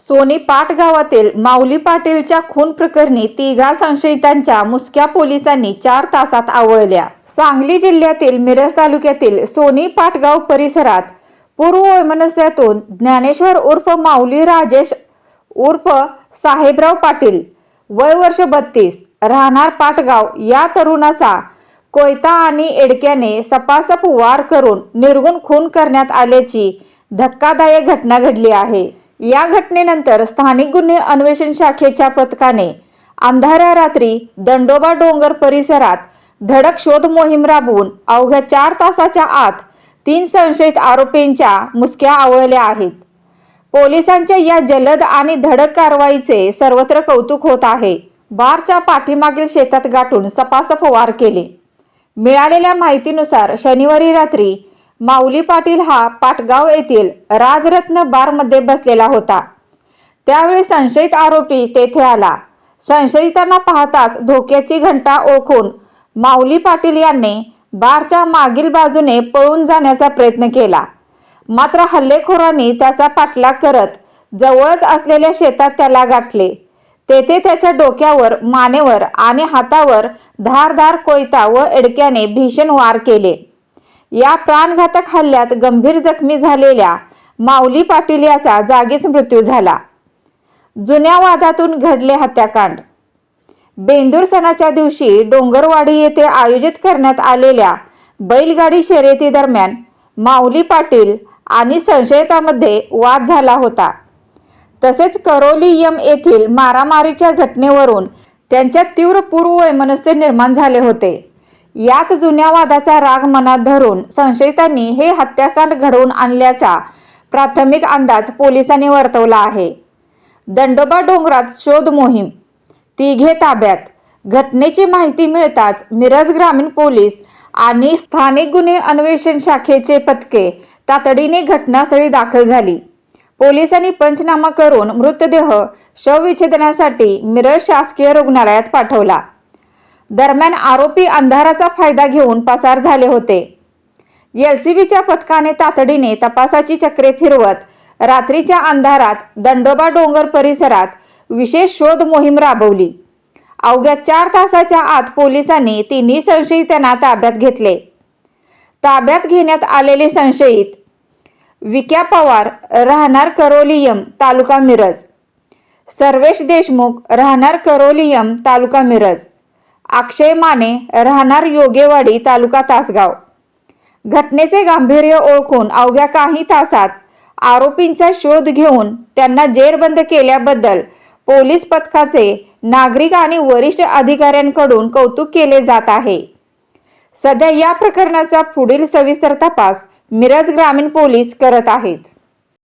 Sony पाट गावातील माऊली पाटीलच्या खून प्रकरणी तिघा संशयितांच्या मुसक्या पोलिसांनी 4 तासात आवळल्या। सांगली जिल्ह्यातील मिरज तालुक्यातील सोनी पाटगाव परिसरात पूर्व वैमनस्यातून ज्ञानेश्वर उर्फ माऊली राजेश उर्फ साहेबराव पाटील वय वर्ष 32 राहणार पाटगाव या तरुणाचा कोयता आणि एडक्याने सपासप वार करून निर्गुण खून करण्यात आल्याची धक्कादायक घटना घडली आहे। या घटनेनंतर स्थानिक गुन्हे अन्वेषण शाखेच्या पथकाने अंधाऱ्या रात्री दंडोबा डोंगर परिसरात धडक शोध मोहीम राबवून अवघ्या 4 तासाच्या आत 3 संशयित आरोपींच्या मुसक्या आवळल्या आहेत। पोलिसांच्या या जलद आणि धडक कारवाईचे सर्वत्र कौतुक होत आहे। बारच्या पाठीमागील शेतात गाठून सपासप वार केले। मिळालेल्या माहितीनुसार शनिवारी रात्री माऊली पाटील हा पाटगाव येथील राजरत्न बारमध्ये बसलेला होता। त्यावेळी संशयित आरोपी तेथे आला। संशयितांना पाहताच धोक्याची घंटा ओळखून माऊली पाटील यांनी बारच्या मागील बाजूने पळून जाण्याचा प्रयत्न केला, मात्र हल्लेखोरांनी त्याचा पाठलाग करत जवळच असलेल्या शेतात त्याला गाठले। तेथे त्याच्या डोक्यावर, मानेवर आणि हातावर धारदार कोयता व एडक्याने भीषण वार केले। या प्राणघातक हल्ल्यात गंभीर जखमी झालेल्या माऊली पाटील याचा जागीच मृत्यू झाला। जुन्या वादातून घडले हत्याकांड। बेंदूर सणाच्या दिवशी डोंगरवाडी येथे आयोजित करण्यात आलेल्या बैलगाडी शर्यती दरम्यान माऊली पाटील आणि संशयितांमध्ये वाद झाला होता। तसेच करोलीयम येथील मारामारीच्या घटनेवरून त्यांच्यात तीव्र पूर्ववैमनस्य निर्माण झाले होते। याच जुन्या वादाचा राग मनात धरून संशयितांनी हे हत्याकांड घडवून आणल्याचा प्राथमिक अंदाज पोलिसांनी वर्तवला आहे। दंडोबा डोंगरात शोध मोहीम, तिघे ताब्यात। घटनेची माहिती मिळताच मिरज ग्रामीण पोलीस आणि स्थानिक गुन्हे अन्वेषण शाखेचे पथके तातडीने घटनास्थळी दाखल झाली। पोलिसांनी पंचनामा करून मृतदेह शवविच्छेदनासाठी मिरज शासकीय रुग्णालयात पाठवला। दरम्यान आरोपी अंधाराचा फायदा घेऊन पसार झाले होते। एलसीबीच्या पथकाने तातडीने तपासाची चक्रे फिरवत रात्रीच्या अंधारात दंडोबा डोंगर परिसरात विशेष शोध मोहीम राबवली। अवघ्या 4 तासाच्या आत पोलिसांनी 3 संशयितांना ताब्यात घेतले। ताब्यात घेण्यात आलेले संशयित विक्या पवार राहणार करोलीयम तालुका मिरज, सर्वेश देशमुख राहणार करोलीयम तालुका मिरज, अक्षय माने राहणार योगेवाडी तालुका तासगाव। घटनेचे गांभीर्य ओळखून अवघ्या काही तासात आरोपींचा शोध घेऊन त्यांना जेरबंद केल्याबद्दल पोलीस पथकाचे नागरिक आणि वरिष्ठ अधिकाऱ्यांकडून कौतुक केले जात आहे। सध्या या प्रकरणाचा पुढील सविस्तर तपास मिरज ग्रामीण पोलीस करत आहेत।